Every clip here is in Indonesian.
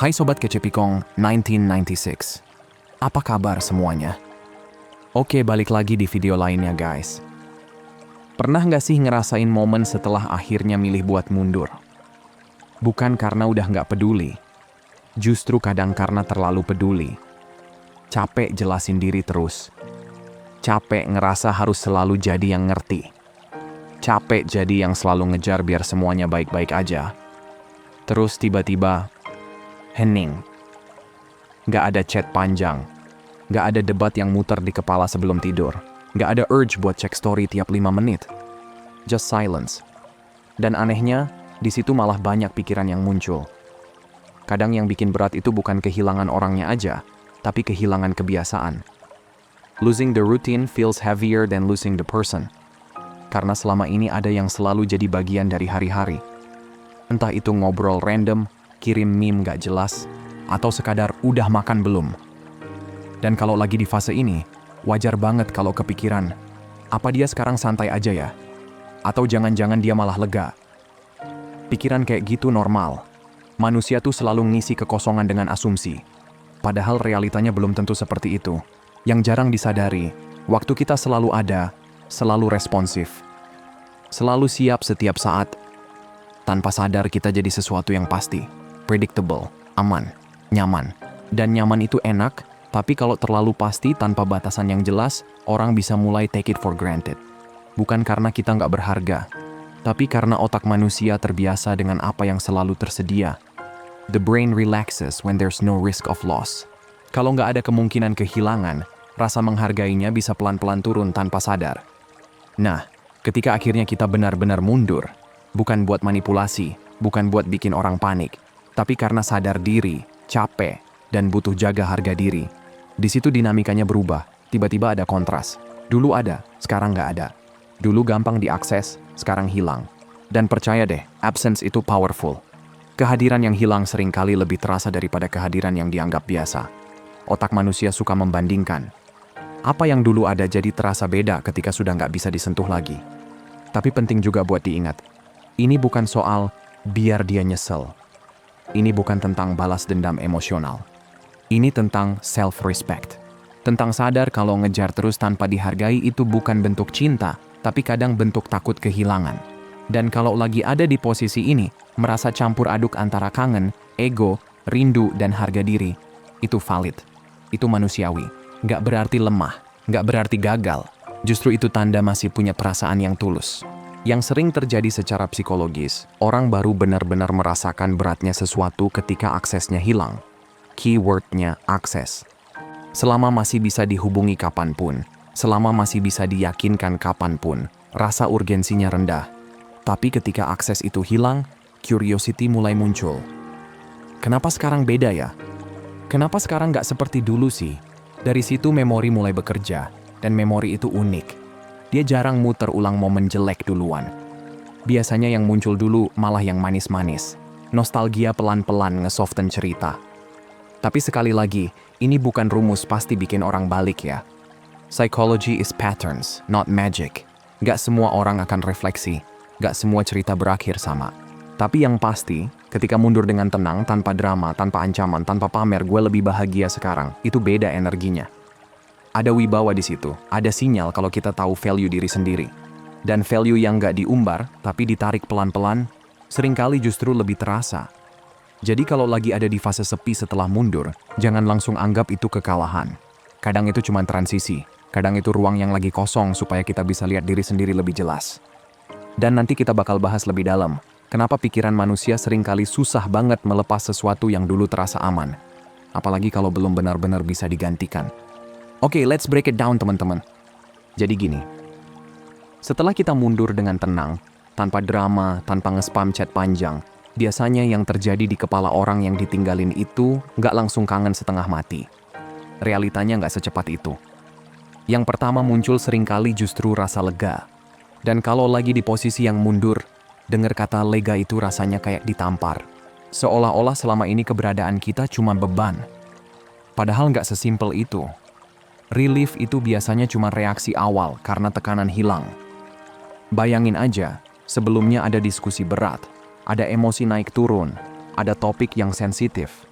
Hai Sobat Kecepikong 1996. Apa kabar semuanya? Oke, balik lagi di video lainnya guys. Pernah nggak sih ngerasain momen setelah akhirnya milih buat mundur? Bukan karena udah nggak peduli. Justru kadang karena terlalu peduli. Capek jelasin diri terus. Capek ngerasa harus selalu jadi yang ngerti. Capek jadi yang selalu ngejar biar semuanya baik-baik aja. Terus tiba-tiba hening. Nggak ada chat panjang. Nggak ada debat yang muter di kepala sebelum tidur. Nggak ada urge buat cek story tiap 5 menit. Just silence. Dan anehnya, di situ malah banyak pikiran yang muncul. Kadang yang bikin berat itu bukan kehilangan orangnya aja, tapi kehilangan kebiasaan. Losing the routine feels heavier than losing the person. Karena selama ini ada yang selalu jadi bagian dari hari-hari. Entah itu ngobrol random, kirim meme gak jelas, atau sekadar udah makan belum. Dan kalau lagi di fase ini, wajar banget kalau kepikiran, apa dia sekarang santai aja ya? Atau jangan-jangan dia malah lega? Pikiran kayak gitu normal. Manusia tuh selalu ngisi kekosongan dengan asumsi. Padahal realitanya belum tentu seperti itu. Yang jarang disadari, waktu kita selalu ada, selalu responsif. Selalu siap setiap saat. Tanpa sadar kita jadi sesuatu yang pasti, predictable, aman, nyaman. Dan nyaman itu enak, tapi kalau terlalu pasti tanpa batasan yang jelas, orang bisa mulai take it for granted. Bukan karena kita nggak berharga, tapi karena otak manusia terbiasa dengan apa yang selalu tersedia. The brain relaxes when there's no risk of loss. Kalau nggak ada kemungkinan kehilangan, rasa menghargainya bisa pelan-pelan turun tanpa sadar. Nah, ketika akhirnya kita benar-benar mundur, bukan buat manipulasi, bukan buat bikin orang panik, tapi karena sadar diri, capek, dan butuh jaga harga diri. Di situ dinamikanya berubah, tiba-tiba ada kontras. Dulu ada, sekarang nggak ada. Dulu gampang diakses, sekarang hilang. Dan percaya deh, absence itu powerful. Kehadiran yang hilang seringkali lebih terasa daripada kehadiran yang dianggap biasa. Otak manusia suka membandingkan. Apa yang dulu ada jadi terasa beda ketika sudah nggak bisa disentuh lagi. Tapi penting juga buat diingat, ini bukan soal biar dia nyesel. Ini bukan tentang balas dendam emosional. Ini tentang self-respect. Tentang sadar kalau ngejar terus tanpa dihargai itu bukan bentuk cinta, tapi kadang bentuk takut kehilangan. Dan kalau lagi ada di posisi ini, merasa campur aduk antara kangen, ego, rindu, dan harga diri, itu valid. Itu manusiawi. Nggak berarti lemah, nggak berarti gagal. Justru itu tanda masih punya perasaan yang tulus. Yang sering terjadi secara psikologis, orang baru benar-benar merasakan beratnya sesuatu ketika aksesnya hilang. Keywordnya akses. Selama masih bisa dihubungi kapanpun, selama masih bisa diyakinkan kapanpun, rasa urgensinya rendah. Tapi ketika akses itu hilang, curiosity mulai muncul. Kenapa sekarang beda ya? Kenapa sekarang nggak seperti dulu sih? Dari situ memori mulai bekerja, dan memori itu unik. Dia jarang muter ulang momen jelek duluan. Biasanya yang muncul dulu malah yang manis-manis. Nostalgia pelan-pelan nge-soften cerita. Tapi sekali lagi, ini bukan rumus pasti bikin orang balik ya. Psychology is patterns, not magic. Gak semua orang akan refleksi. Gak semua cerita berakhir sama. Tapi yang pasti, ketika mundur dengan tenang, tanpa drama, tanpa ancaman, tanpa pamer, gue lebih bahagia sekarang. Itu beda energinya. Ada wibawa di situ, ada sinyal kalau kita tahu value diri sendiri. Dan value yang nggak diumbar, tapi ditarik pelan-pelan, seringkali justru lebih terasa. Jadi kalau lagi ada di fase sepi setelah mundur, jangan langsung anggap itu kekalahan. Kadang itu cuma transisi, kadang itu ruang yang lagi kosong supaya kita bisa lihat diri sendiri lebih jelas. Dan nanti kita bakal bahas lebih dalam, kenapa pikiran manusia seringkali susah banget melepas sesuatu yang dulu terasa aman. Apalagi kalau belum benar-benar bisa digantikan. Oke, let's break it down teman-teman. Jadi gini, setelah kita mundur dengan tenang, tanpa drama, tanpa nge-spam chat panjang, biasanya yang terjadi di kepala orang yang ditinggalin itu nggak langsung kangen setengah mati. Realitanya nggak secepat itu. Yang pertama muncul seringkali justru rasa lega. Dan kalau lagi di posisi yang mundur, dengar kata lega itu rasanya kayak ditampar. Seolah-olah selama ini keberadaan kita cuma beban. Padahal nggak sesimpel itu. Relief itu biasanya cuma reaksi awal karena tekanan hilang. Bayangin aja, sebelumnya ada diskusi berat, ada emosi naik turun, ada topik yang sensitif.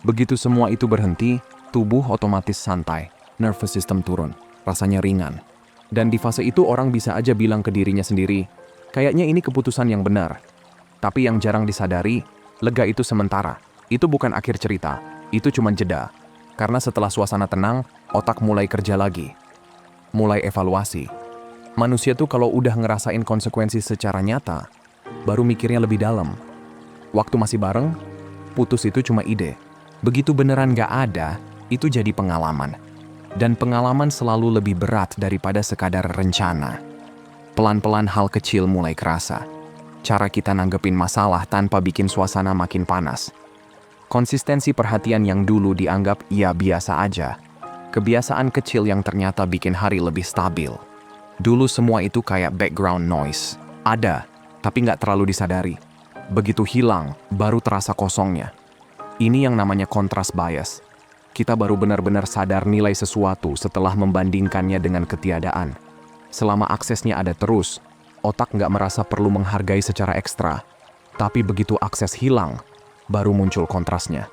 Begitu semua itu berhenti, tubuh otomatis santai, nervous system turun, rasanya ringan. Dan di fase itu orang bisa aja bilang ke dirinya sendiri, kayaknya ini keputusan yang benar. Tapi yang jarang disadari, lega itu sementara. Itu bukan akhir cerita, itu cuma jeda. Karena setelah suasana tenang, otak mulai kerja lagi. Mulai evaluasi. Manusia tuh kalau udah ngerasain konsekuensi secara nyata, baru mikirnya lebih dalam. Waktu masih bareng, putus itu cuma ide. Begitu beneran gak ada, itu jadi pengalaman. Dan pengalaman selalu lebih berat daripada sekadar rencana. Pelan-pelan hal kecil mulai kerasa. Cara kita nanggepin masalah tanpa bikin suasana makin panas. Konsistensi perhatian yang dulu dianggap ya biasa aja. Kebiasaan kecil yang ternyata bikin hari lebih stabil. Dulu semua itu kayak background noise. Ada, tapi nggak terlalu disadari. Begitu hilang, baru terasa kosongnya. Ini yang namanya kontras bias. Kita baru benar-benar sadar nilai sesuatu setelah membandingkannya dengan ketiadaan. Selama aksesnya ada terus, otak nggak merasa perlu menghargai secara ekstra. Tapi begitu akses hilang, baru muncul kontrasnya.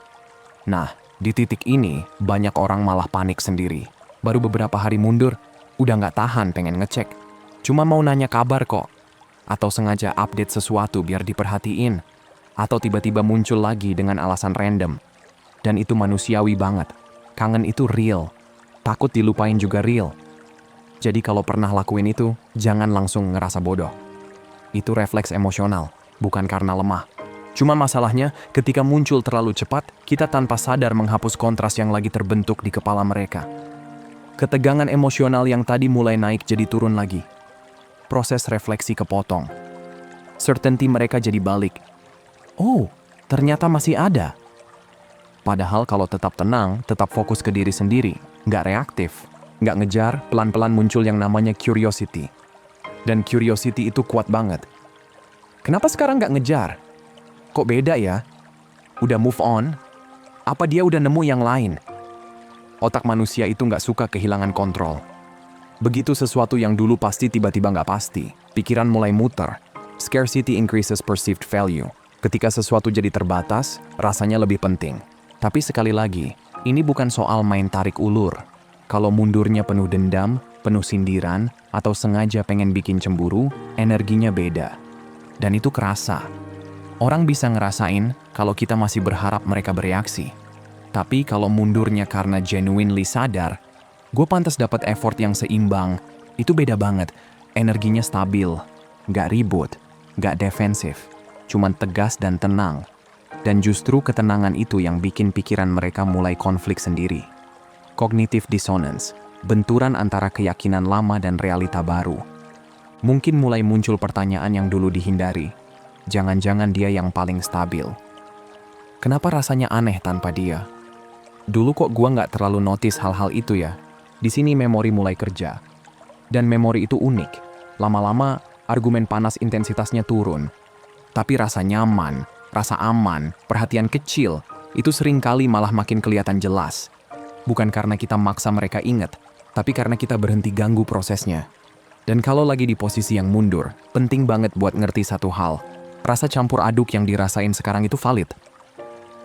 Nah, di titik ini, banyak orang malah panik sendiri. Baru beberapa hari mundur, udah nggak tahan pengen ngecek. Cuma mau nanya kabar kok. Atau sengaja update sesuatu biar diperhatiin. Atau tiba-tiba muncul lagi dengan alasan random. Dan itu manusiawi banget. Kangen itu real. Takut dilupain juga real. Jadi kalau pernah lakuin itu, jangan langsung ngerasa bodoh. Itu refleks emosional, bukan karena lemah. Cuma masalahnya, ketika muncul terlalu cepat, kita tanpa sadar menghapus kontras yang lagi terbentuk di kepala mereka. Ketegangan emosional yang tadi mulai naik jadi turun lagi. Proses refleksi kepotong. Certainty mereka jadi balik. Oh, ternyata masih ada. Padahal kalau tetap tenang, tetap fokus ke diri sendiri, nggak reaktif, nggak ngejar, pelan-pelan muncul yang namanya curiosity. Dan curiosity itu kuat banget. Kenapa sekarang nggak ngejar? Kok beda ya? Udah move on? Apa dia udah nemu yang lain? Otak manusia itu nggak suka kehilangan kontrol. Begitu sesuatu yang dulu pasti tiba-tiba nggak pasti, pikiran mulai muter. Scarcity increases perceived value. Ketika sesuatu jadi terbatas, rasanya lebih penting. Tapi sekali lagi, ini bukan soal main tarik ulur. Kalau mundurnya penuh dendam, penuh sindiran, atau sengaja pengen bikin cemburu, energinya beda. Dan itu kerasa. Orang bisa ngerasain kalau kita masih berharap mereka bereaksi. Tapi kalau mundurnya karena genuinely sadar, gue pantas dapat effort yang seimbang, itu beda banget. Energinya stabil, nggak ribut, nggak defensif, cuman tegas dan tenang. Dan justru ketenangan itu yang bikin pikiran mereka mulai konflik sendiri. Cognitive dissonance, benturan antara keyakinan lama dan realita baru. Mungkin mulai muncul pertanyaan yang dulu dihindari. Jangan-jangan dia yang paling stabil. Kenapa rasanya aneh tanpa dia? Dulu kok gua nggak terlalu notice hal-hal itu ya. Di sini memori mulai kerja. Dan memori itu unik. Lama-lama, argumen panas intensitasnya turun. Tapi rasa nyaman, rasa aman, perhatian kecil, itu seringkali malah makin kelihatan jelas. Bukan karena kita maksa mereka ingat, tapi karena kita berhenti ganggu prosesnya. Dan kalau lagi di posisi yang mundur, penting banget buat ngerti satu hal. Rasa campur aduk yang dirasain sekarang itu valid.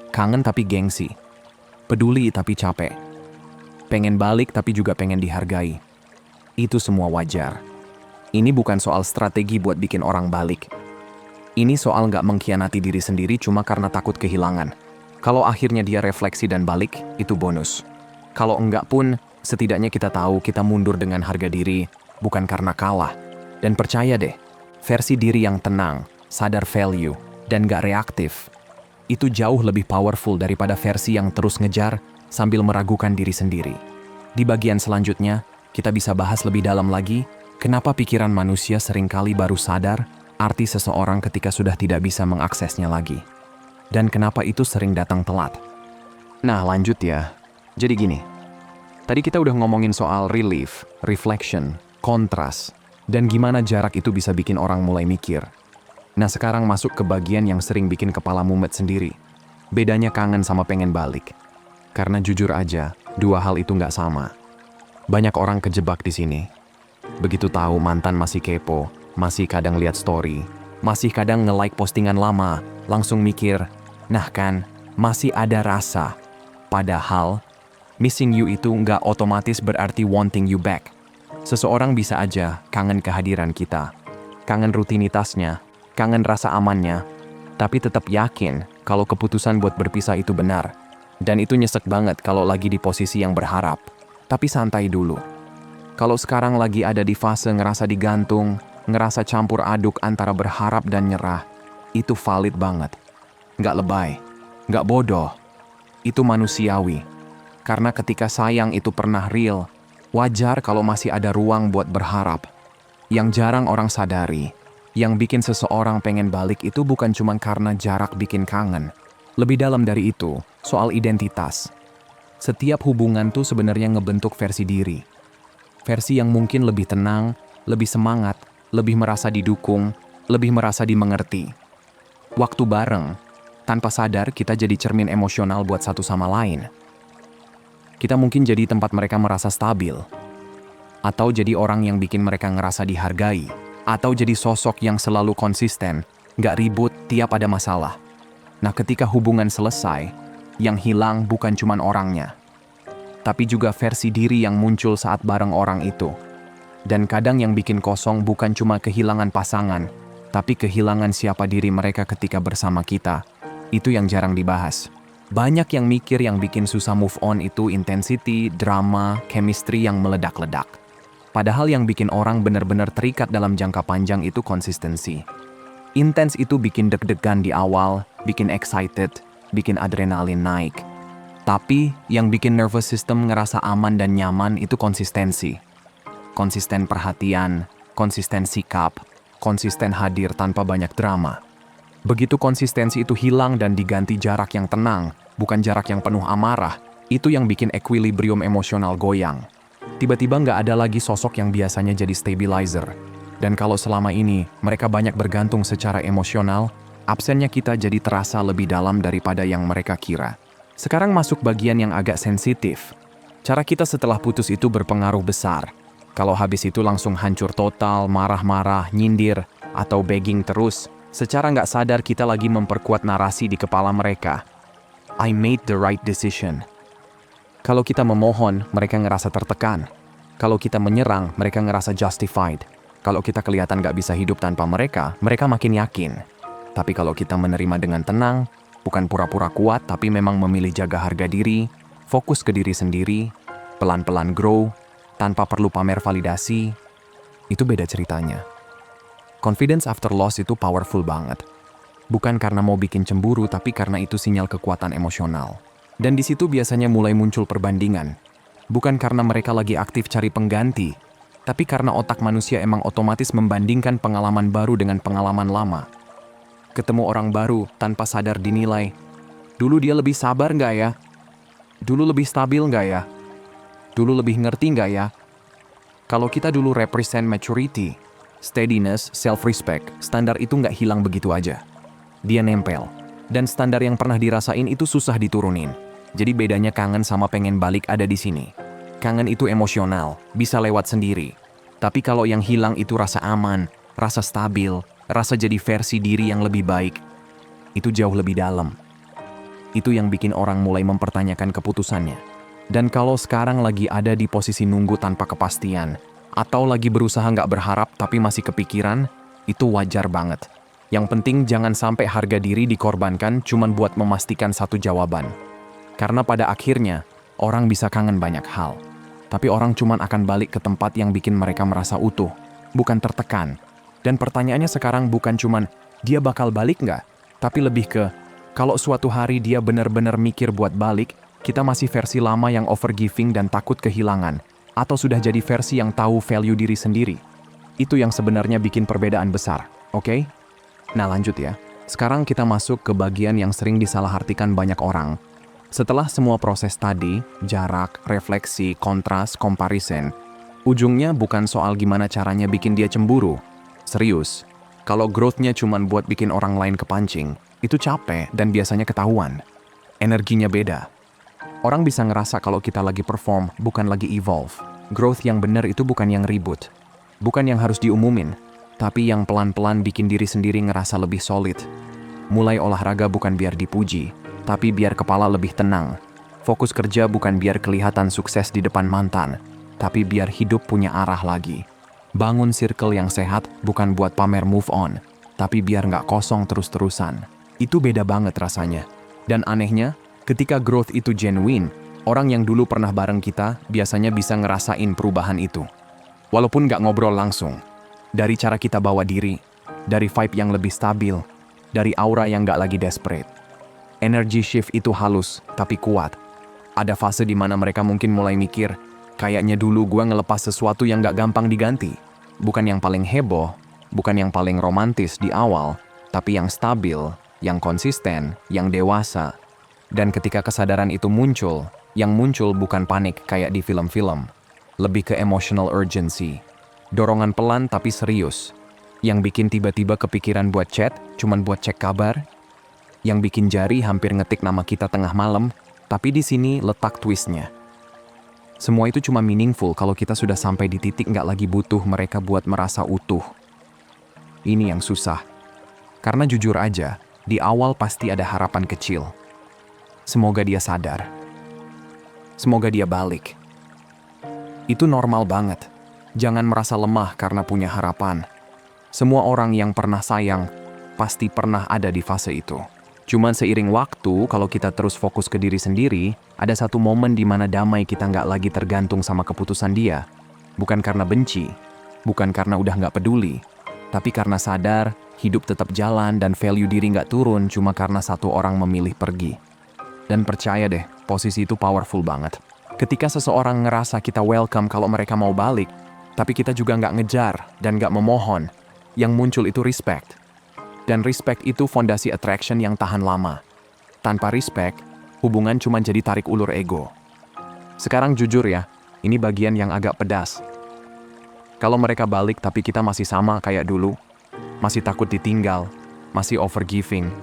Kangen tapi gengsi. Peduli tapi capek. Pengen balik tapi juga pengen dihargai. Itu semua wajar. Ini bukan soal strategi buat bikin orang balik. Ini soal nggak mengkhianati diri sendiri cuma karena takut kehilangan. Kalau akhirnya dia refleksi dan balik, itu bonus. Kalau enggak pun, setidaknya kita tahu kita mundur dengan harga diri, bukan karena kalah. Dan percaya deh, versi diri yang tenang, sadar value, dan nggak reaktif, itu jauh lebih powerful daripada versi yang terus ngejar sambil meragukan diri sendiri. Di bagian selanjutnya, kita bisa bahas lebih dalam lagi, kenapa pikiran manusia seringkali baru sadar arti seseorang ketika sudah tidak bisa mengaksesnya lagi. Dan kenapa itu sering datang telat. Nah, lanjut ya. Jadi gini, tadi kita udah ngomongin soal relief, reflection, kontras, dan gimana jarak itu bisa bikin orang mulai mikir. Nah, sekarang masuk ke bagian yang sering bikin kepala mumet sendiri. Bedanya kangen sama pengen balik. Karena jujur aja, dua hal itu nggak sama. Banyak orang kejebak di sini. Begitu tahu mantan masih kepo, masih kadang lihat story, masih kadang nge-like postingan lama, langsung mikir, nah kan, masih ada rasa, Padahal, missing you itu nggak otomatis berarti wanting you back. Seseorang bisa aja kangen kehadiran kita, kangen rutinitasnya, kangen rasa amannya, tapi tetap yakin kalau keputusan buat berpisah itu benar. Dan itu nyesek banget kalau lagi di posisi yang berharap. Tapi santai dulu. Kalau sekarang lagi ada di fase ngerasa digantung, ngerasa campur aduk antara berharap dan nyerah, itu valid banget. Nggak lebay, nggak bodoh. Itu manusiawi. Karena ketika sayang itu pernah real, wajar kalau masih ada ruang buat berharap. Yang jarang orang sadari, yang bikin seseorang pengen balik itu bukan cuma karena jarak bikin kangen. Lebih dalam dari itu, soal identitas. Setiap hubungan tuh sebenarnya ngebentuk versi diri. Versi yang mungkin lebih tenang, lebih semangat, lebih merasa didukung, lebih merasa dimengerti. Waktu bareng, tanpa sadar kita jadi cermin emosional buat satu sama lain. Kita mungkin jadi tempat mereka merasa stabil. Atau jadi orang yang bikin mereka ngerasa dihargai. Atau jadi sosok yang selalu konsisten, nggak ribut tiap ada masalah. Nah, ketika hubungan selesai, yang hilang bukan cuma orangnya, tapi juga versi diri yang muncul saat bareng orang itu. Dan kadang yang bikin kosong bukan cuma kehilangan pasangan, tapi kehilangan siapa diri mereka ketika bersama kita. Itu yang jarang dibahas. Banyak yang mikir yang bikin susah move on itu intensity, drama, chemistry yang meledak-ledak. Padahal yang bikin orang benar-benar terikat dalam jangka panjang itu konsistensi. Intens itu bikin deg-degan di awal, bikin excited, bikin adrenalin naik. Tapi yang bikin nervous system ngerasa aman dan nyaman itu konsistensi. Konsisten perhatian, konsisten sikap, konsisten hadir tanpa banyak drama. Begitu konsistensi itu hilang dan diganti jarak yang tenang, bukan jarak yang penuh amarah, itu yang bikin equilibrium emosional goyang. Tiba-tiba nggak ada lagi sosok yang biasanya jadi stabilizer. Dan kalau selama ini mereka banyak bergantung secara emosional, absennya kita jadi terasa lebih dalam daripada yang mereka kira. Sekarang masuk bagian yang agak sensitif. Cara kita setelah putus itu berpengaruh besar. Kalau habis itu langsung hancur total, marah-marah, nyindir, atau begging terus, secara nggak sadar kita lagi memperkuat narasi di kepala mereka. I made the right decision. Kalau kita memohon, mereka ngerasa tertekan. Kalau kita menyerang, mereka ngerasa justified. Kalau kita kelihatan nggak bisa hidup tanpa mereka, mereka makin yakin. Tapi kalau kita menerima dengan tenang, bukan pura-pura kuat, tapi memang memilih jaga harga diri, fokus ke diri sendiri, pelan-pelan grow, tanpa perlu pamer validasi, itu beda ceritanya. Confidence after loss itu powerful banget. Bukan karena mau bikin cemburu, tapi karena itu sinyal kekuatan emosional. Dan di situ biasanya mulai muncul perbandingan. Bukan karena mereka lagi aktif cari pengganti, tapi karena otak manusia emang otomatis membandingkan pengalaman baru dengan pengalaman lama. Ketemu orang baru tanpa sadar dinilai, dulu dia lebih sabar nggak ya? Dulu lebih stabil nggak ya? Dulu lebih ngerti nggak ya? Kalau kita dulu represent maturity, steadiness, self-respect, standar itu nggak hilang begitu aja. Dia nempel. Dan standar yang pernah dirasain itu susah diturunin. Jadi bedanya kangen sama pengen balik ada di sini. Kangen itu emosional, bisa lewat sendiri. Tapi kalau yang hilang itu rasa aman, rasa stabil, rasa jadi versi diri yang lebih baik. Itu jauh lebih dalam. Itu yang bikin orang mulai mempertanyakan keputusannya. Dan kalau sekarang lagi ada di posisi nunggu tanpa kepastian, atau lagi berusaha nggak berharap tapi masih kepikiran, itu wajar banget. Yang penting jangan sampai harga diri dikorbankan cuman buat memastikan satu jawaban. Karena pada akhirnya, orang bisa kangen banyak hal. Tapi orang cuman akan balik ke tempat yang bikin mereka merasa utuh, bukan tertekan. Dan pertanyaannya sekarang bukan cuman, dia bakal balik nggak? Tapi lebih ke, kalau suatu hari dia benar-benar mikir buat balik, kita masih versi lama yang overgiving dan takut kehilangan, atau sudah jadi versi yang tahu value diri sendiri. Itu yang sebenarnya bikin perbedaan besar, oke? Nah lanjut ya, sekarang kita masuk ke bagian yang sering disalahartikan banyak orang. Setelah semua proses tadi, jarak, refleksi, kontras, comparison, ujungnya bukan soal gimana caranya bikin dia cemburu. Serius, kalau growth-nya cuman buat bikin orang lain kepancing, itu capek dan biasanya ketahuan. Energinya beda. Orang bisa ngerasa kalau kita lagi perform, bukan lagi evolve. Growth yang benar itu bukan yang ribut. Bukan yang harus diumumin, tapi yang pelan-pelan bikin diri sendiri ngerasa lebih solid. Mulai olahraga bukan biar dipuji, tapi biar kepala lebih tenang. Fokus kerja bukan biar kelihatan sukses di depan mantan, tapi biar hidup punya arah lagi. Bangun circle yang sehat bukan buat pamer move on, tapi biar nggak kosong terus-terusan. Itu beda banget rasanya. Dan anehnya, ketika growth itu genuine, orang yang dulu pernah bareng kita biasanya bisa ngerasain perubahan itu. Walaupun nggak ngobrol langsung. Dari cara kita bawa diri, dari vibe yang lebih stabil, dari aura yang nggak lagi desperate. Energy shift itu halus, tapi kuat. Ada fase di mana mereka mungkin mulai mikir, kayaknya dulu gue ngelepas sesuatu yang nggak gampang diganti. Bukan yang paling heboh, bukan yang paling romantis di awal, tapi yang stabil, yang konsisten, yang dewasa. Dan ketika kesadaran itu muncul, yang muncul bukan panik kayak di film-film. Lebih ke emotional urgency. Dorongan pelan tapi serius. Yang bikin tiba-tiba kepikiran buat chat, cuman buat cek kabar. Yang bikin jari hampir ngetik nama kita tengah malam, tapi di sini letak twistnya. Semua itu cuma meaningful kalau kita sudah sampai di titik nggak lagi butuh mereka buat merasa utuh. Ini yang susah. Karena jujur aja, di awal pasti ada harapan kecil. Semoga dia sadar. Semoga dia balik. Itu normal banget. Jangan merasa lemah karena punya harapan. Semua orang yang pernah sayang pasti pernah ada di fase itu. Cuman seiring waktu, kalau kita terus fokus ke diri sendiri, ada satu momen di mana damai kita nggak lagi tergantung sama keputusan dia. Bukan karena benci, bukan karena udah nggak peduli, tapi karena sadar, hidup tetap jalan dan value diri nggak turun cuma karena satu orang memilih pergi. Dan percaya deh, posisi itu powerful banget. Ketika seseorang ngerasa kita welcome kalau mereka mau balik, tapi kita juga nggak ngejar dan nggak memohon, yang muncul itu respect. Dan respect itu fondasi attraction yang tahan lama. Tanpa respect, hubungan cuma jadi tarik ulur ego. Sekarang jujur ya, ini bagian yang agak pedas. Kalau mereka balik tapi kita masih sama kayak dulu, masih takut ditinggal, masih overgiving,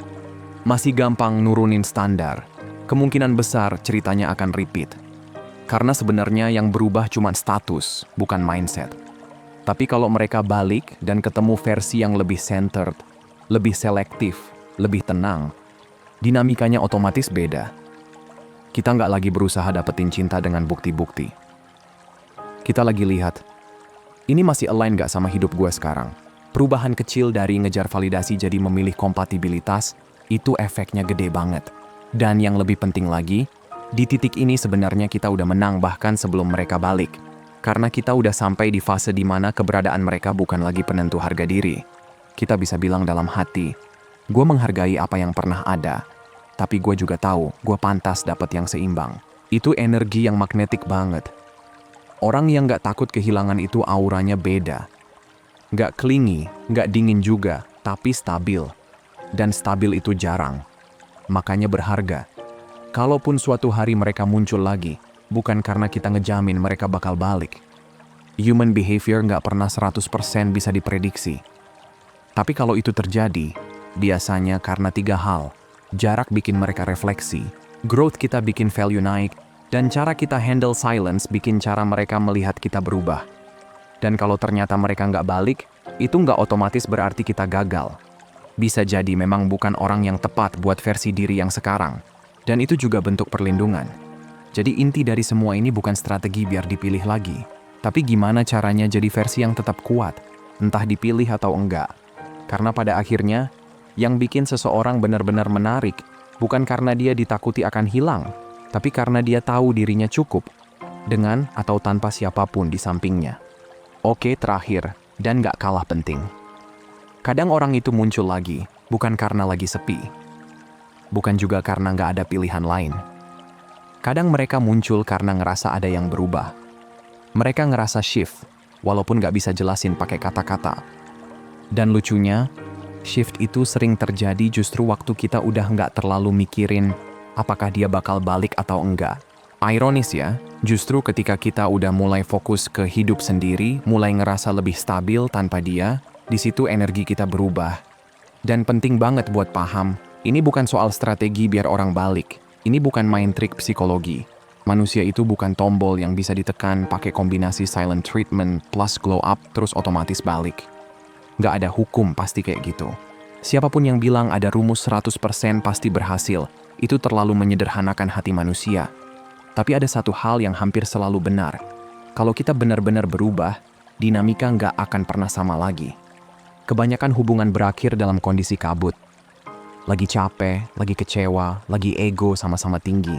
masih gampang nurunin standar, kemungkinan besar ceritanya akan repeat. Karena sebenarnya yang berubah cuma status, bukan mindset. Tapi kalau mereka balik dan ketemu versi yang lebih centered, lebih selektif, lebih tenang, dinamikanya otomatis beda. Kita nggak lagi berusaha dapetin cinta dengan bukti-bukti. Kita lagi lihat, ini masih align nggak sama hidup gue sekarang. Perubahan kecil dari ngejar validasi jadi memilih kompatibilitas, itu efeknya gede banget. Dan yang lebih penting lagi, di titik ini sebenarnya kita udah menang bahkan sebelum mereka balik. Karena kita udah sampai di fase di mana keberadaan mereka bukan lagi penentu harga diri. Kita bisa bilang dalam hati, gue menghargai apa yang pernah ada, tapi gue juga tahu gue pantas dapat yang seimbang. Itu energi yang magnetik banget. Orang yang gak takut kehilangan itu auranya beda. Gak clingy, gak dingin juga, tapi stabil. Dan stabil itu jarang. Makanya berharga. Kalaupun suatu hari mereka muncul lagi, bukan karena kita ngejamin mereka bakal balik. Human behavior gak pernah 100% bisa diprediksi. Tapi kalau itu terjadi, biasanya karena 3 hal. Jarak bikin mereka refleksi, growth kita bikin value naik, dan cara kita handle silence bikin cara mereka melihat kita berubah. Dan kalau ternyata mereka nggak balik, itu nggak otomatis berarti kita gagal. Bisa jadi memang bukan orang yang tepat buat versi diri yang sekarang. Dan itu juga bentuk perlindungan. Jadi inti dari semua ini bukan strategi biar dipilih lagi, tapi gimana caranya jadi versi yang tetap kuat, entah dipilih atau enggak. Karena pada akhirnya, yang bikin seseorang benar-benar menarik, bukan karena dia ditakuti akan hilang, tapi karena dia tahu dirinya cukup, dengan atau tanpa siapapun di sampingnya. Oke, terakhir, dan gak kalah penting. Kadang orang itu muncul lagi, bukan karena lagi sepi. Bukan juga karena gak ada pilihan lain. Kadang mereka muncul karena ngerasa ada yang berubah. Mereka ngerasa shift, walaupun gak bisa jelasin pakai kata-kata. Dan lucunya, shift itu sering terjadi justru waktu kita udah nggak terlalu mikirin apakah dia bakal balik atau enggak. Ironis ya, justru ketika kita udah mulai fokus ke hidup sendiri, mulai ngerasa lebih stabil tanpa dia, di situ energi kita berubah. Dan penting banget buat paham, ini bukan soal strategi biar orang balik. Ini bukan main trik psikologi. Manusia itu bukan tombol yang bisa ditekan pakai kombinasi silent treatment plus glow up terus otomatis balik. Nggak ada hukum pasti kayak gitu. Siapapun yang bilang ada rumus 100% pasti berhasil, itu terlalu menyederhanakan hati manusia. Tapi ada satu hal yang hampir selalu benar. Kalau kita benar-benar berubah, dinamika nggak akan pernah sama lagi. Kebanyakan hubungan berakhir dalam kondisi kabut. Lagi capek, lagi kecewa, lagi ego sama-sama tinggi.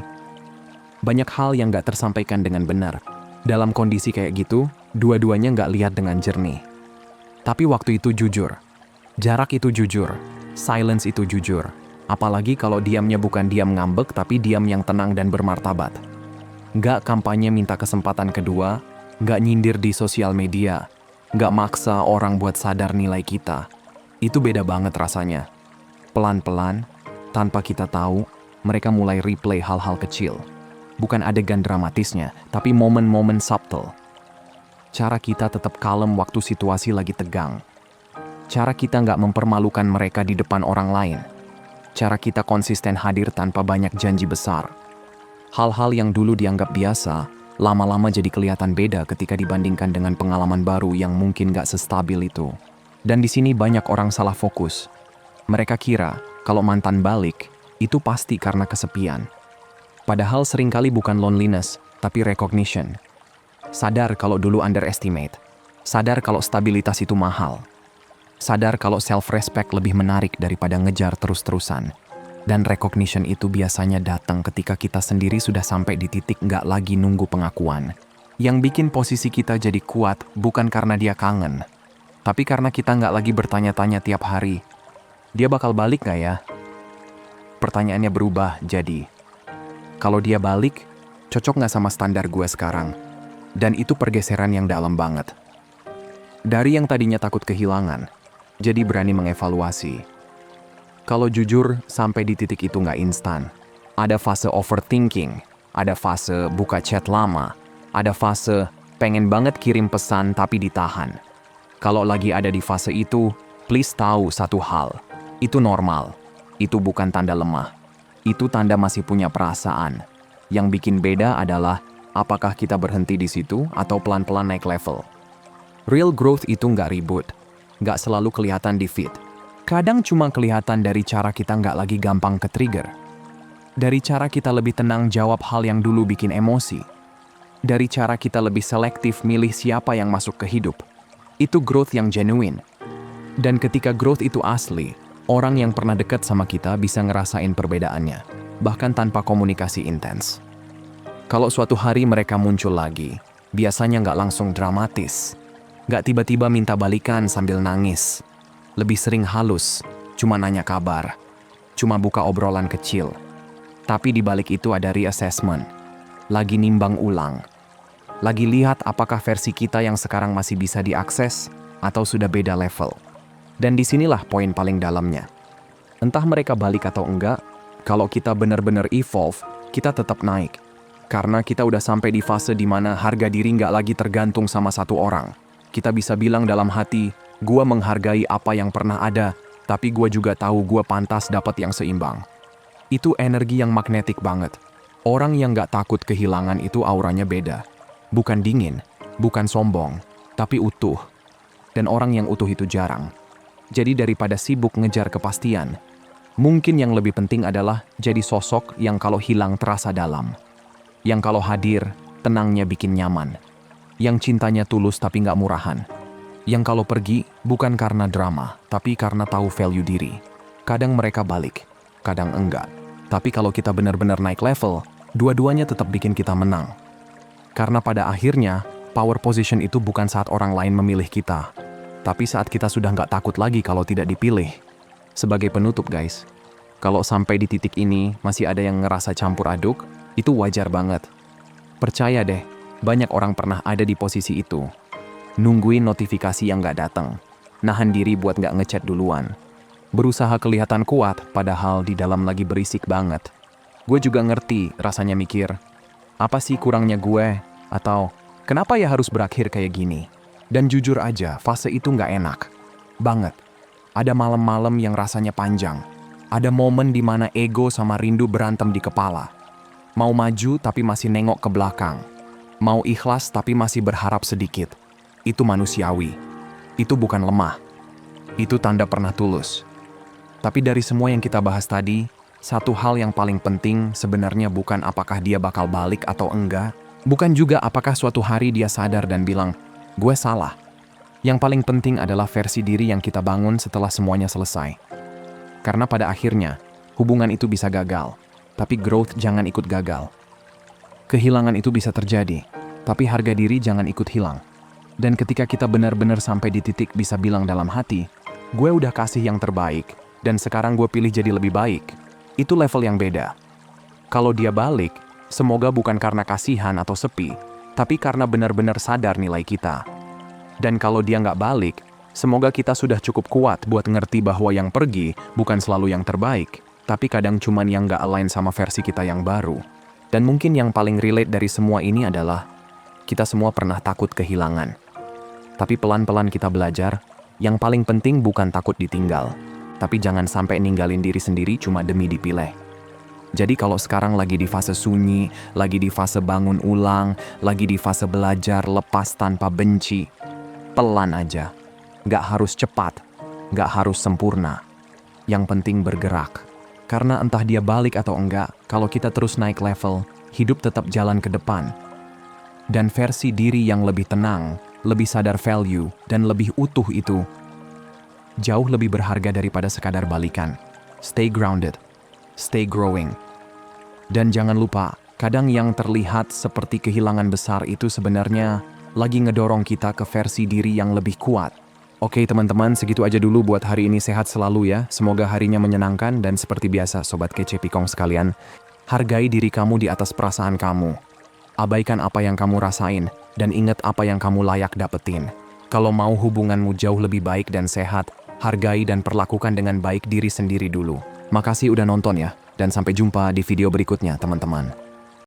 Banyak hal yang nggak tersampaikan dengan benar. Dalam kondisi kayak gitu, dua-duanya nggak lihat dengan jernih. Tapi waktu itu jujur. Jarak itu jujur. Silence itu jujur. Apalagi kalau diamnya bukan diam ngambek, tapi diam yang tenang dan bermartabat. Nggak kampanye minta kesempatan kedua, nggak nyindir di sosial media, nggak maksa orang buat sadar nilai kita. Itu beda banget rasanya. Pelan-pelan, tanpa kita tahu, mereka mulai replay hal-hal kecil. Bukan adegan dramatisnya, tapi momen-momen subtle. Cara kita tetap kalem waktu situasi lagi tegang. Cara kita nggak mempermalukan mereka di depan orang lain. Cara kita konsisten hadir tanpa banyak janji besar. Hal-hal yang dulu dianggap biasa, lama-lama jadi kelihatan beda ketika dibandingkan dengan pengalaman baru yang mungkin nggak sestabil itu. Dan di sini banyak orang salah fokus. Mereka kira kalau mantan balik, itu pasti karena kesepian. Padahal seringkali bukan loneliness, tapi recognition. Sadar kalau dulu underestimate. Sadar kalau stabilitas itu mahal. Sadar kalau self-respect lebih menarik daripada ngejar terus-terusan. Dan recognition itu biasanya datang ketika kita sendiri sudah sampai di titik nggak lagi nunggu pengakuan. Yang bikin posisi kita jadi kuat bukan karena dia kangen, tapi karena kita nggak lagi bertanya-tanya tiap hari, dia bakal balik nggak ya? Pertanyaannya berubah jadi, kalau dia balik, cocok nggak sama standar gue sekarang? Dan itu pergeseran yang dalam banget. Dari yang tadinya takut kehilangan, jadi berani mengevaluasi. Kalau jujur, sampai di titik itu nggak instan. Ada fase overthinking, ada fase buka chat lama, ada fase pengen banget kirim pesan tapi ditahan. Kalau lagi ada di fase itu, please tahu satu hal. Itu normal. Itu bukan tanda lemah. Itu tanda masih punya perasaan. Yang bikin beda adalah apakah kita berhenti di situ atau pelan-pelan naik level. Real growth itu nggak ribut. Nggak selalu kelihatan di feed. Kadang cuma kelihatan dari cara kita nggak lagi gampang ke-trigger. Dari cara kita lebih tenang jawab hal yang dulu bikin emosi. Dari cara kita lebih selektif milih siapa yang masuk ke hidup. Itu growth yang genuine. Dan ketika growth itu asli, orang yang pernah dekat sama kita bisa ngerasain perbedaannya, bahkan tanpa komunikasi intens. Kalau suatu hari mereka muncul lagi, biasanya nggak langsung dramatis. Nggak tiba-tiba minta balikan sambil nangis. Lebih sering halus, cuma nanya kabar, cuma buka obrolan kecil. Tapi di balik itu ada reassessment, lagi nimbang ulang, lagi lihat apakah versi kita yang sekarang masih bisa diakses atau sudah beda level. Dan disinilah poin paling dalamnya. Entah mereka balik atau enggak, kalau kita benar-benar evolve, kita tetap naik. Karena kita udah sampai di fase di mana harga diri nggak lagi tergantung sama satu orang. Kita bisa bilang dalam hati, gua menghargai apa yang pernah ada, tapi gua juga tahu gua pantas dapat yang seimbang. Itu energi yang magnetik banget. Orang yang gak takut kehilangan itu auranya beda. Bukan dingin, bukan sombong, tapi utuh. Dan orang yang utuh itu jarang. Jadi daripada sibuk ngejar kepastian, mungkin yang lebih penting adalah jadi sosok yang kalau hilang terasa dalam. Yang kalau hadir, tenangnya bikin nyaman. Yang cintanya tulus tapi gak murahan. Yang kalau pergi, bukan karena drama, tapi karena tahu value diri. Kadang mereka balik, kadang enggak. Tapi kalau kita benar-benar naik level, dua-duanya tetap bikin kita menang. Karena pada akhirnya, power position itu bukan saat orang lain memilih kita, tapi saat kita sudah nggak takut lagi kalau tidak dipilih. Sebagai penutup guys, kalau sampai di titik ini masih ada yang ngerasa campur aduk, itu wajar banget. Percaya deh, banyak orang pernah ada di posisi itu. Nungguin notifikasi yang nggak datang, nahan diri buat nggak ngechat duluan. Berusaha kelihatan kuat, padahal di dalam lagi berisik banget. Gue juga ngerti rasanya mikir, apa sih kurangnya gue? Atau, kenapa ya harus berakhir kayak gini? Dan jujur aja, fase itu nggak enak. Banget. Ada malam-malam yang rasanya panjang. Ada momen di mana ego sama rindu berantem di kepala. Mau maju tapi masih nengok ke belakang. Mau ikhlas tapi masih berharap sedikit. Itu manusiawi. Itu bukan lemah. Itu tanda pernah tulus. Tapi dari semua yang kita bahas tadi, Satu hal yang paling penting sebenarnya bukan apakah dia bakal balik atau enggak, bukan juga apakah suatu hari dia sadar dan bilang, gue salah. Yang paling penting adalah versi diri yang kita bangun setelah semuanya selesai. Karena pada akhirnya, hubungan itu bisa gagal, tapi growth jangan ikut gagal. Kehilangan itu bisa terjadi, tapi harga diri jangan ikut hilang. Dan ketika kita benar-benar sampai di titik bisa bilang dalam hati, gue udah kasih yang terbaik, dan sekarang gue pilih jadi lebih baik, itu level yang beda. Kalau dia balik, semoga bukan karena kasihan atau sepi, tapi karena benar-benar sadar nilai kita. Dan kalau dia nggak balik, semoga kita sudah cukup kuat buat ngerti bahwa yang pergi bukan selalu yang terbaik, tapi kadang cuman yang nggak align sama versi kita yang baru. Dan mungkin yang paling relate dari semua ini adalah, kita semua pernah takut kehilangan. Tapi pelan-pelan kita belajar, yang paling penting bukan takut ditinggal, tapi jangan sampai ninggalin diri sendiri cuma demi dipilih. Jadi kalau sekarang lagi di fase sunyi, lagi di fase bangun ulang, lagi di fase belajar lepas tanpa benci, pelan aja. Nggak harus cepat, nggak harus sempurna. Yang penting bergerak. Karena entah dia balik atau enggak, kalau kita terus naik level, hidup tetap jalan ke depan. Dan versi diri yang lebih tenang, lebih sadar value, dan lebih utuh itu jauh lebih berharga daripada sekadar balikan. Stay grounded, stay growing. Dan jangan lupa, kadang yang terlihat seperti kehilangan besar itu sebenarnya lagi ngedorong kita ke versi diri yang lebih kuat. Oke teman-teman, segitu aja dulu buat hari ini. Sehat selalu ya, semoga harinya menyenangkan. Dan seperti biasa, Sobat Kece Pikong sekalian, hargai diri kamu di atas perasaan kamu. Abaikan apa yang kamu rasain, dan ingat apa yang kamu layak dapetin. Kalau mau hubunganmu jauh lebih baik dan sehat, hargai dan perlakukan dengan baik diri sendiri dulu. Makasih udah nonton ya, dan sampai jumpa di video berikutnya teman-teman.